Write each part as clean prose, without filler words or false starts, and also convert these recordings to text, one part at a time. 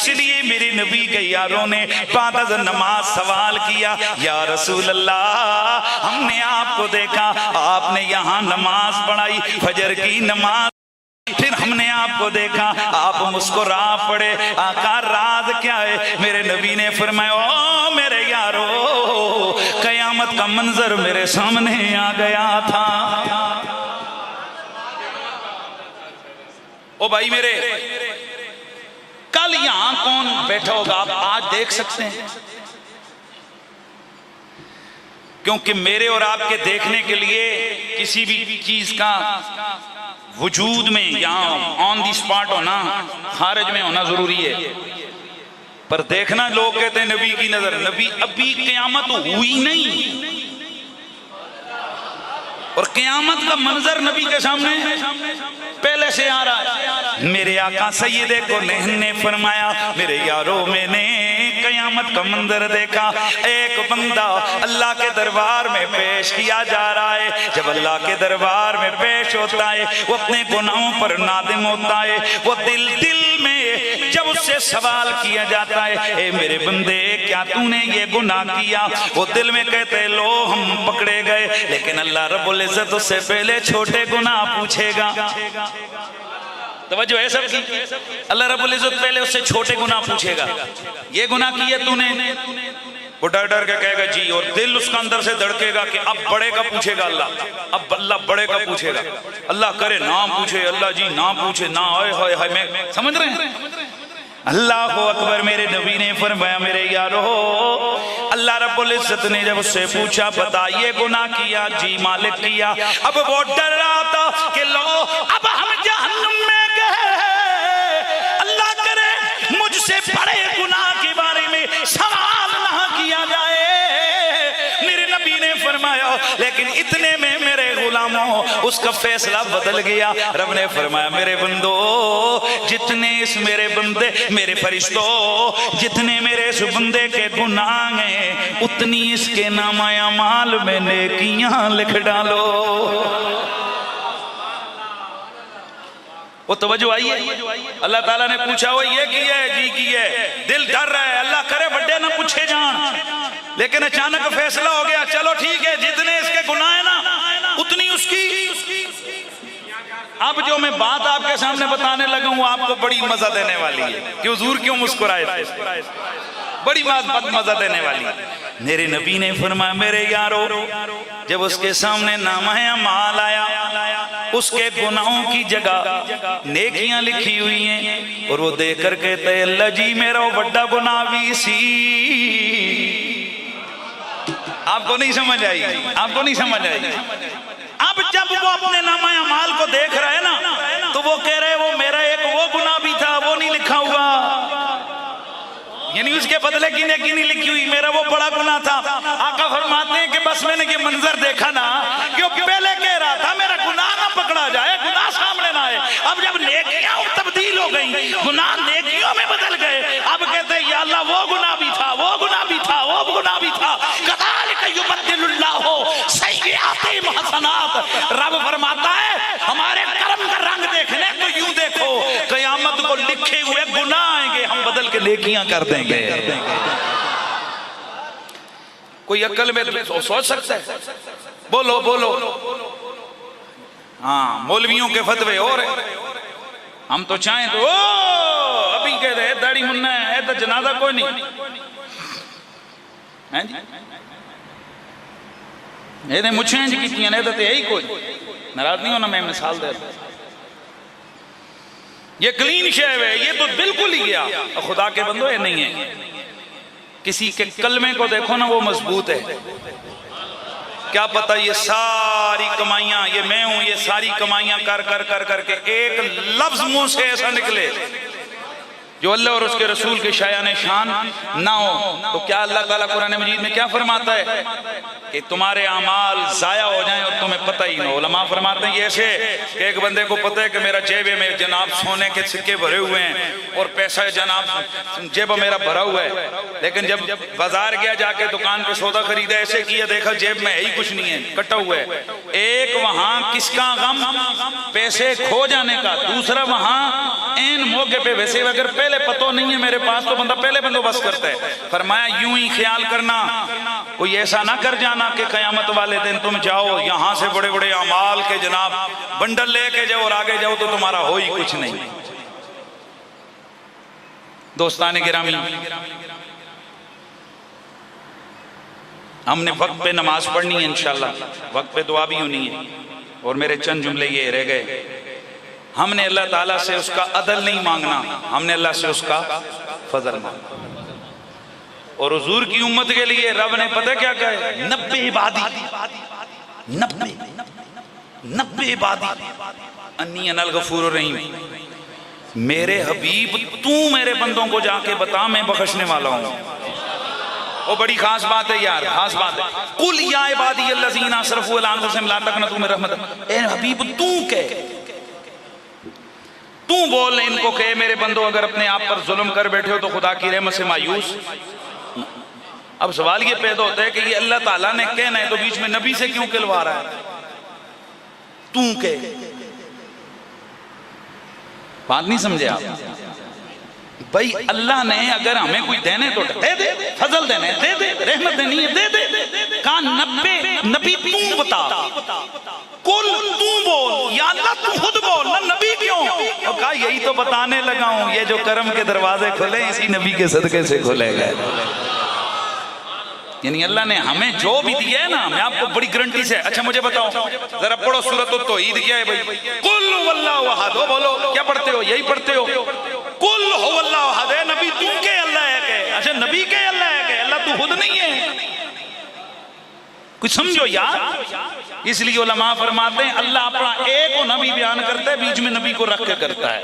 इसलिए मेरे नबी के यारों ने बाद अज़ नमाज सवाल किया, या रसूल अल्लाह, हमने आपको देखा, आपने यहाँ नमाज पढ़ाई, फजर की नमाज, फिर हमने आपको देखा आप मुस्कुरा पड़े, आका राज क्या है? मेरे नबी ने फरमाया, ओ मेरे यारो, कयामत का मंजर मेरे सामने आ गया था। ओ भाई मेरे, कल यहां कौन बैठा होगा आप आज देख सकते हैं, क्योंकि मेरे और आपके देखने के लिए किसी भी चीज का वजूद में यहाँ ऑन दी स्पॉट होना, खारिज में होना जरूरी है। पर देखना, लोग कहते हैं नबी की नजर, नबी अभी क़यामत हुई नहीं और क़यामत का मंजर नबी के सामने पहले से आ रहा है। मेरे आका सैयदे कोनैन ने फरमाया, मेरे यारों, मैंने क़यामत का मंजर देखा, एक बंदा अल्लाह के दरबार में पेश किया जा रहा है। जब अल्लाह के दरबार में पेश होता है, वो अपने गुनाहों पर नादिम होता है। वो दिल में जब उससे सवाल किया जाता है, ए मेरे बंदे, क्या तूने ये गुनाह किया? वो दिल में कहते, लो हम पकड़े गए। लेकिन अल्लाह रब्बुल इज्जत उससे पहले छोटे गुनाह पूछेगा। तवज्जो है सबकी? अल्लाह रब्बुल इज्जत पहले उससे छोटे गुनाह पूछेगा, ये गुनाह किया तूने? वो डर डर के कहेगा जी, और दिल उसका अंदर से धड़केगा कि अब बड़े का पूछेगा अल्लाह, अब अल्लाह बड़े का पूछेगा। अल्लाह करे ना पूछे, अल्लाह जी ना पूछे, ना हाय हाय, मैं समझ रहे हैं? अल्लाह अकबर। मेरे नबी ने फरमाया, मेरे यारो, अल्लाह रब्बुल इज्जत ने जब उससे पूछा, बताइए गुनाह किया? जी मालिक किया। अब वो डर रहा था कि लो अब हम जहन्नुम में गए, अल्लाह करे मुझसे बड़े गुनाह के बारे में सवाल ना किया जाए। मेरे नबी ने फरमाया, लेकिन इतने में मेरे गुलामों, उसका फैसला बदल गया। रब ने फरमाया, मेरे बंदो, जितने इस मेरे बंदे, मेरे फरिश्तों, जितने मेरे इस बंदे के गुनाह हैं, उतनी इसके नामा अमाल में नेकियां लिख डालो। वो तवज्जो आई है? अल्लाह ताला ने पूछा, वो ये की है? जी की है। दिल डर रहा है, अल्लाह करे बड्डे ना पूछे जान, लेकिन अचानक फैसला हो गया, चलो ठीक है, जितने इसके गुनाह है ना उतनी उसकी। अब जो मैं बात आपके सामने बताने लगा हूं, आपको बड़ी मजा देने वाली है कि हुजूर क्यों मुस्कुराए थे, बड़ी बात मजा देने वाली है। मेरे नबी ने फरमाया, मेरे यारो, जब उसके सामने नामा अमाल आया, उसके गुनाहों की जगह नेकियां लिखी हुई हैं, और वो देख कर कहते, अल्लाह जी मेरा बड़ा गुनाह भी सी। आपको नहीं समझ आई? आपको नहीं समझ आई? अब जब वो अपने नामा अमाल को देख रहे हैं ना, तो वो कह रहे, वो मेरा एक वो गुनाह भी था, वो नहीं लिखा हुआ, यानी उसके बदले की नेकी नहीं लिखी हुई, मेरा वो बड़ा गुनाह था। आका फरमाते हैं कि बस मैंने ये मंजर देखा ना, क्योंकि पहले कह रहा था मेरा गुनाह ना पकड़ा जाए, गुनाह सामने ना आए। अब जब नेकियां तब्दील हो गई, गुनाह नेकियों में बदल गए, अब कहते हैं, या अल्लाह वो गुनाह भी था, वो गुनाह भी था, वो गुनाह भी था। कज़ालिक युबद्दिलुल्लाहु सय्यिआति हसनात। रब फरमाता है, हमारे कर्म का रंग देखने तो यूं देखो, कयामत को लिखे हुए गुनाह आएंगे, हम बदल के नेकियां कर देंगे। कोई अक्ल में सोच सकता है? बोलो बोलो। हाँ, मौलवियों के फतवे और हम तो चाहें तो अभी कह रहे दाढ़ी मुन्ना है तो जनाजा कोई नहीं है जी, ये मुझे जी की नहीं तो यही कोई नाराज नहीं होना। मैं मिसाल दे रहा, ये क्लीन शेव है, ये तो बिल्कुल ही गया। खुदा के बंदो, ये नहीं है। किसी के कलमे को देखो ना, वो मजबूत है। क्या पता ये सारी कमाइयां, ये मैं हूं, ये सारी कमाइयां कर कर कर करके एक लफ्ज मुंह से ऐसा निकले जो अल्लाह और उसके रसूल के शायान शान ना हो, तो क्या अल्लाह ताला कुरान मजीद में क्या फरमाता है कि तुम्हारे अमाल जाया हो जाएं और तुम्हें पता ही ना हो। उलमा फरमाते हैं, ये ऐसे कि एक बंदे को पता है कि मेरा जेब में जनाब सोने के सिक्के भरे हुए हैं और पैसा जनाब जेब मेरा भरा हुआ है, लेकिन जब बाजार गया, जाके दुकान पे सौदा खरीदा, ऐसे किया, देखा जेब में है ही कुछ नहीं है, कटा हुआ है। एक वहां किसका गम, पैसे खो जाने का, दूसरा वहां एन मौके पे, वैसे अगर पहले पहले पता नहीं है मेरे पास तो बंदा पहले बंदोबस्त करता है। फरमाया यूं ही ख्याल करना, कोई ऐसा ना कर जाना कि कयामत वाले दिन तुम जाओ यहां से बड़े बड़े अमाल के जनाब बंडल लेके जाओ और आगे जाओ तो तुम्हारा हो ही कुछ नहीं। दोस्ताने गिरामी, हमने वक्त पे नमाज पढ़नी है इंशाल्लाह, वक्त पे दुआ भी होनी है। और मेरे चंद जुमले ये रह गए, हमने अल्लाह ताला से उसका अदल नहीं मांगना, हमने अल्लाह से उसका फजल मांगना। और हुजूर की उम्मत के लिए रब ने पता क्या कहा, 90 इबादी 90 इबादी अन्नी अनल गफूर रहीम। मेरे हबीब तू मेरे बंदों को जाके बता मैं बख्शने वाला हूं। वो बड़ी खास बात है यार, खास बात है। कुल या इबादी अल्लज़ीना असरफू अला अनफुसिहिम ला तक़नतू मिन रहमत। ए हबीब तू कह, तू बोल इनको कहे मेरे बंदो अगर अपने आप पर जुल्म कर बैठे हो तो खुदा की रहमत से मायूस। अब सवाल ये पैदा होता है कि ये अल्लाह ताला ने कहना है तो बीच में नबी से क्यों कहलवा रहा है? तू कह, बात नहीं समझे आप? भाई अल्लाह ने अगर हमें कोई देने तो दे दे, फजल देने दे दे, रहमत देनी है दे दे। कहा 90 नबी तू बता, कुल तू बोल, या अल्लाह तू खुद बोल ना, नबी क्यों? और कहा यही तो बताने लगा हूं, ये जो करम के दरवाजे खुले इसी नबी के सदके से खुले गए। यानी अल्लाह ने हमें जो भी दिया है ना, मैं आपको बड़ी गारंटी से। अच्छा मुझे बताओ जरा पढ़ो सूरत तौहीद क्या है भाई? कुल हुवल्लाहु अहद, बोलो क्या पढ़ते हो? यही पढ़ते हो, कुल हुवल्लाहु अहद। नबी तू के अल्लाह है के? अच्छा नबी के अल्लाह है के? अल्लाह तू खुद नहीं है? कुछ समझो यार। इसलिए उलमा फरमाते हैं अल्लाह अपना एक को नबी बयान करता है, बीच में नबी को रख के करता है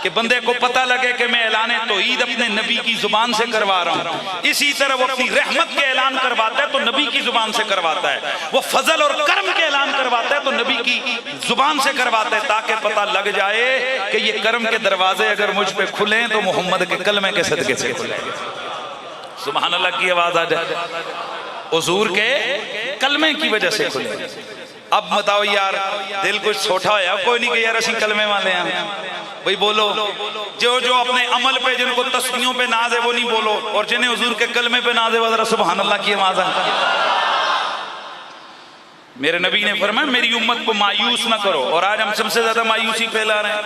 कि बंदे को पता लगे कि मैं ऐलान तौहीद अपने नबी की जुबान से करवा रहा हूं। इसी तरह वो अपनी रहमत के ऐलान करवाता है तो नबी की जुबान से करवाता है, वो फजल और कर्म के ऐलान करवाता है तो नबी की जुबान से करवाता है, ताकि पता लग जाए कि ये कर्म के दरवाजे अगर मुझ पे खुले तो मोहम्मद के कलमे के सदके से खुले। सुभान अल्लाह की आवाज आ जाए, हुजूर के कलमे की वजह से खुले। अब बताओ यार, दिल कुछ छोटा होया कोई नहीं कि यार असि कलमे वाले हैं भाई। बोलो जो जो अपने अमल पे जिनको तस्बीहों पे नाज है वो नहीं बोलो, और जिन्हें हुजूर के कलमे पे नाज है वो जरा सुभान अल्लाह की आवाज है। मेरे नबी ने फरमाया मेरी उम्मत को मायूस ना करो, और आज हम सबसे ज्यादा मायूसी फैला रहे हैं।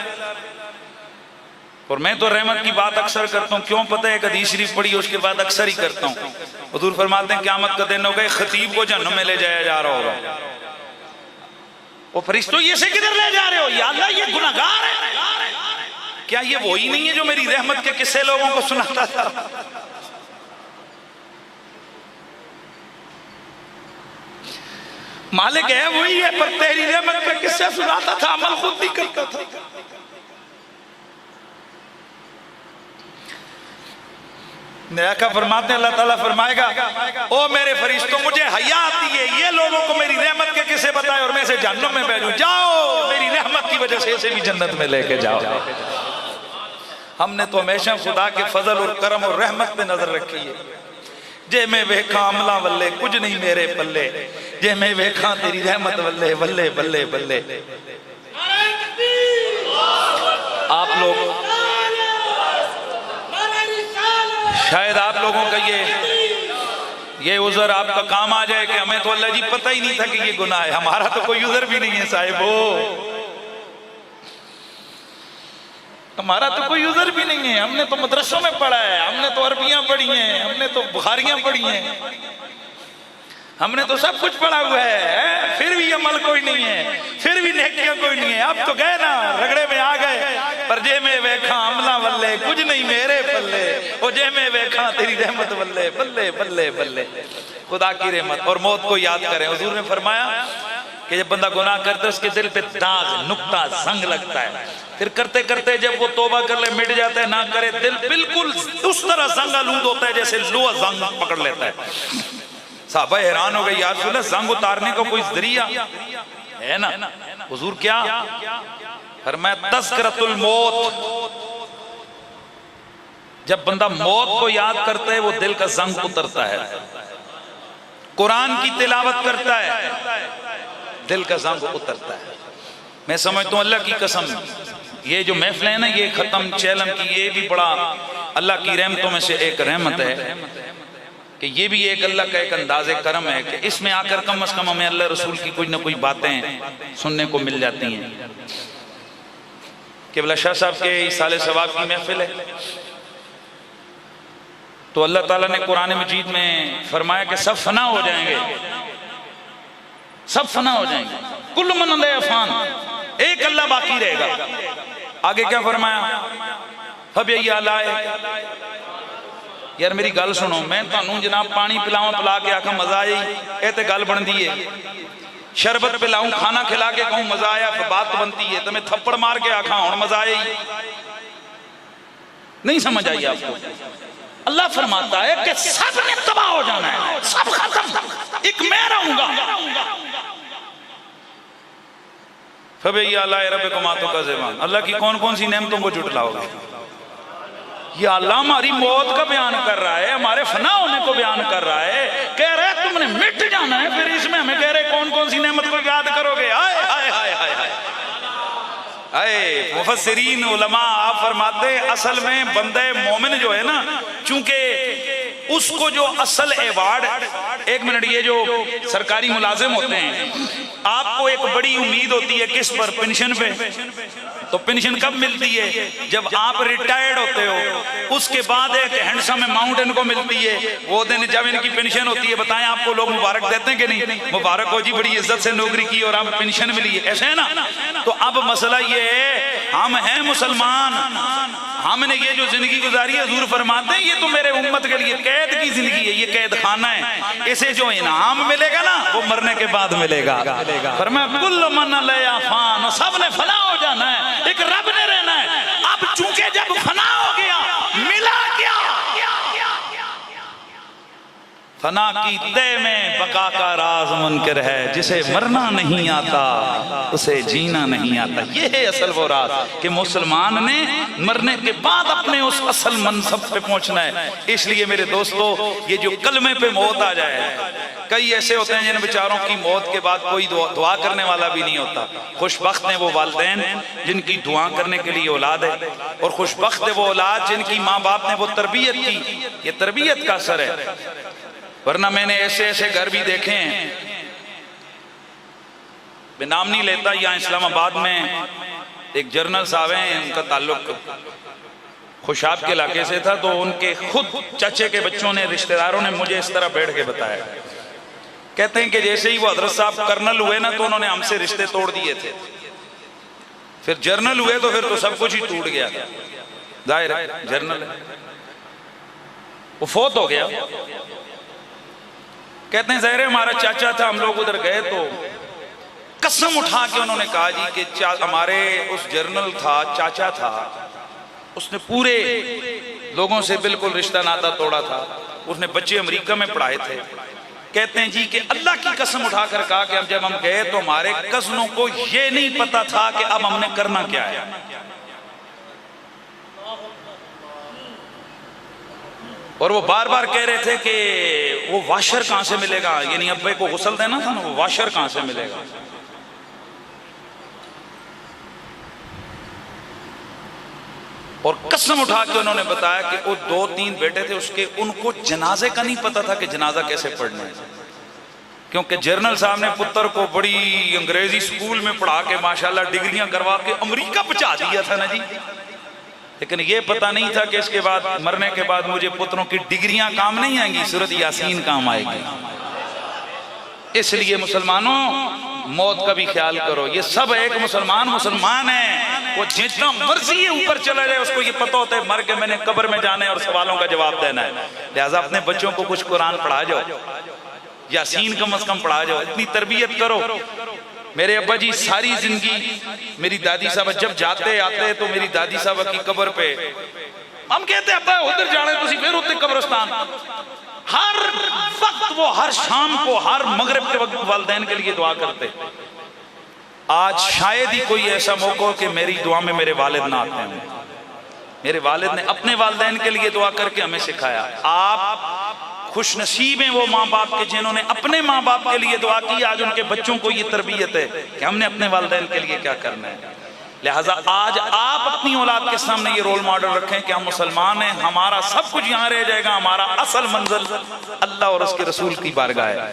और मैं तो रहमत की बात अक्सर करता हूँ, क्यों पता है? एक हदीस शरीफ पढ़ी उसके बाद अक्सर ही करता हूँ। हुजूर फरमाते हैं क़यामत का दिन होगा, खतीब को जहन्नम में ले जाया जा रहा होगा। वो फरिश्तों ये से किधर ले जा रहे हो? या अल्लाह ये गुनाहगार है। क्या ये वही नहीं है जो मेरी रहमत के किस्से लोगों को सुनाता था? मालिक है वही है, पर तेरी रहमत पे किस्से सुनाता था, अमल खुद नहीं करता था। नया फरमाते अल्लाह ताला फरमाएगा ओ मेरे फरिश्तों मुझे हया आती है ये लोगों को मेरी रहमत के किस्से बताए और मैं इसे जन्नत में भेजूं, जाओ मेरी रहमत की वजह से इसे भी जन्नत में लेके जाओ। हमने तो हमेशा खुदा के फजल और करम और रहमत पे नजर रखी है। जे मैं वेखा अमला वल्ले कुछ नहीं मेरे पल्ले, जे मैं वेखा तेरी रहमत वल्ले बल्ले बल्ले बल्ले। आप लोग शायद आप लोगों का ये उज़र आपका काम आ जाए कि हमें तो अल्लाह जी पता ही नहीं था कि ये गुनाह है। हमारा तो कोई उज़र भी नहीं है साहिबो, हमारा तो कोई उज़र भी नहीं है। हमने तो मदरसों में पढ़ा है, हमने तो अरबियां पढ़ी हैं, हमने तो बुखारियां पढ़ी हैं, हमने तो सब कुछ पढ़ा हुआ है, फिर भी अमल कोई नहीं है, फिर भी नेकियां कोई नहीं है। अब तो गए ना रगड़े में आ गए, पर जे में वेखा अमला वल्ले कुछ नहीं मेरे पल्ले, ओ जे में वेखा तेरी रहमत वल्ले बल्ले बल्ले बल्ले। खुदा की रहमत और मौत को याद करें। हुजूर ने फरमाया कि जब बंदा गुनाह करता है उसके दिल पे दाग नुक्ता जंग लगता है, फिर करते करते जब वो तौबा कर ले मिट जाता है, ना करे दिल बिल्कुल उस तरह जंग आलूद होता है जैसे लोहा जंग पकड़ लेता है। साहबा हैरान हो गए, यार सुना जंग उतारने का कोई जरिया है ना? हुजूर क्या फरमाया तज़किरतुल मौत, जब बंदा मौत को याद करता है वो दिल का जंग उतरता है। कुरान की तिलावत करता है दिल का जंग उतरता है। मैं समझता हूं अल्लाह की कसम ये जो महफिल है ना, ये ख़त्म चैलम की, ये भी बड़ा अल्लाह की रहमतों में से एक रहमत है कि ये भी एक अल्लाह का एक अंदाज़े करम है कि इसमें आकर कम से कम हमें अल्लाह रसूल की कुछ ना कुछ बातें सुनने को मिल जाती हैं। केवल शाह साहब के इसाले सवाब की महफिल है, तो अल्लाह ताला ने कुरान मजीद में फरमाया कि सब फना हो जाएंगे, सब फना हो जाएंगे, कुल मन अफान, एक अल्लाह बाकी रहेगा। आगे क्या फरमाया, यार मेरी गल सुनो, मैं तुहानू जनाब पानी पिलावा पिला के आखा मजा आई, ये तो गल बनती है। शरबत पिलाऊं, खाना खिला के कहूं मजा आया, फिर बात बनती है। तो मैं थप्पड़ मार के आखा हुण मजा आई, नहीं समझ आई आपको? अल्लाह फरमाता है कि सब ने तबाह हो जाना है, सब खत्म, एक मैं रहूंगा। अल्लाह की कौन कौन सी नेमतों को जुटलाओगे? ये अल्लाह हमारी मौत का बयान कर रहा है, हमारे फना होने को बयान कर रहा है, कह रहा है तुमने मिट जाना है, फिर इसमें हमें कह रहे कौन कौन सी नेमत को याद करोगे? हाय हाय हाय हाय हाय। मुफस्सिरीन उलमा आप फरमाते असल में बंदे मोमिन जो है ना, चूंकि उसको जो असल एवार्ड, एक मिनट, ये जो सरकारी मुलाजिम होते हैं आपको एक बड़ी उम्मीद होती है किस पर? पेंशन पे। तो पेंशन कब मिलती है? जब आप रिटायर्ड होते हो, उसके बाद एक हैंडसम अमाउंट इनको मिलती है, वो दिन जब इनकी पेंशन होती है। बताएं आपको लोग मुबारक देते हैं कि नहीं? मुबारक हो जी, बड़ी इज्जत से नौकरी की और आप पेंशन मिली है, ऐसे है ना? तो अब मसला ये है, हम हैं मुसलमान, हमने ये जो जिंदगी गुजारी है, हुजूर फरमाते हैं ये तो मेरे उम्मत के लिए कैद की जिंदगी है, ये कैद खाना है। इसे जो इनाम मिलेगा ना वो मरने के बाद मिलेगा। फरमाया कुल्लु मन लया फान, सब ने फना हो जाना है, एक रब ने रहना है। अब चूंकि जब फना हो गया, मिला क्या? फना की तय में बका का राज मुनकर है, जिसे मरना नहीं आता उसे जीना नहीं आता। ये है असल वो राज कि मुसलमान ने मरने के बाद अपने उस असल मनसब पे पहुंचना है। इसलिए मेरे दोस्तों, ये जो कलमे पे मौत आ जाए, कई ऐसे होते हैं जिन बेचारों की मौत के बाद कोई दुआ करने वाला भी नहीं होता। खुशबख्त हैं वो वालिदैन जिनकी दुआ करने के लिए औलाद है, और खुशबख्त है वो औलाद जिनकी माँ बाप ने वो तरबियत की। ये तरबियत का असर है, वरना मैंने ऐसे ऐसे घर भी देखे हैं, मैं नाम नहीं लेता। यहाँ इस्लामाबाद में एक जर्नल साहब हैं, उनका ताल्लुक खुशाब के इलाके से था, तो उनके खुद चाचे के बच्चों ने, रिश्तेदारों ने मुझे इस तरह बैठ के बताया। कहते हैं कि जैसे ही वो हजरत साहब कर्नल हुए ना, तो उन्होंने हमसे रिश्ते तोड़ दिए थे। फिर जर्नल हुए तो फिर तो सब कुछ ही टूट गया। जाहिर है जर्नल है, वो फौत हो गया। कहते हैं ज़ाहिर है हमारा चाचा था, हम लोग उधर गए तो कसम उठा के उन्होंने कहा जी कि हमारे उस जर्नल था, चाचा था, उसने पूरे लोगों से बिल्कुल रिश्ता नाता तोड़ा था। उसने बच्चे अमेरिका में पढ़ाए थे। कहते हैं जी कि अल्लाह की कसम उठाकर कहा कि अब जब हम गए तो हमारे कज़नों को ये नहीं पता था कि अब हमने करना क्या है। और वो बार बार कह रहे थे कि वो वाशर कहां से मिलेगा, यानी अब्बे को गुस्ल देना था ना, वो वाशर कहां से मिलेगा। और कसम उठा के उन्होंने बताया कि वो 2-3 बेटे थे उसके, उनको जनाजे का नहीं पता था कि जनाजा कैसे पढ़ना है, क्योंकि जर्नल साहब ने पुत्र को बड़ी अंग्रेजी स्कूल में पढ़ा के माशाल्लाह डिग्रियां करवा के अमेरिका पहुंचा दिया था ना जी। लेकिन ये पता नहीं था कि इसके बाद, मरने के बाद मुझे पुत्रों की डिग्रियां काम नहीं आएंगी, सूरत यासीन काम आएगी। इसलिए मुसलमानों, मौत का भी ख्याल करो। ये सब एक मुसलमान है, वो जितना मर्जी है ऊपर चला जाए, उसको ये पता होता है मर के मैंने कब्र में जाना है और सवालों का जवाब देना है। लिहाजा अपने बच्चों को कुछ कुरान पढ़ा जाओ, यासीन कम से कम पढ़ा जाओ, इतनी तरबियत करो। मेरे अब्बा जी सारी जिंदगी, मेरी दादी साहब जब जाते आते तो मेरी दादी साहब की कब्र पे हम कहते अब्बा उधर जाने, तुसी फिर उधर कब्रिस्तान। हर वक्त वो हर शाम को, हर मगरिब के वक्त वालिदैन के लिए दुआ करते। आज शायद ही कोई ऐसा मौका हो कि मेरी दुआ में मेरे वालिद ना आते हैं। मेरे वालिद ने अपने वालिदैन के लिए दुआ करके हमें सिखाया। आप खुश नसीब हैं वो माँ बाप के जिन्होंने अपने माँ बाप के लिए दुआ की। आज उनके बच्चों को ये तरबियत है कि हमने अपने वालिदैन के लिए क्या करना है। लिहाजा आज आप अपनी औलाद के सामने ये रोल मॉडल रखें कि हम मुसलमान हैं, हमारा सब कुछ यहाँ रह जाएगा, हमारा असल मंजिल अल्लाह और उसके रसूल की बारगाह है।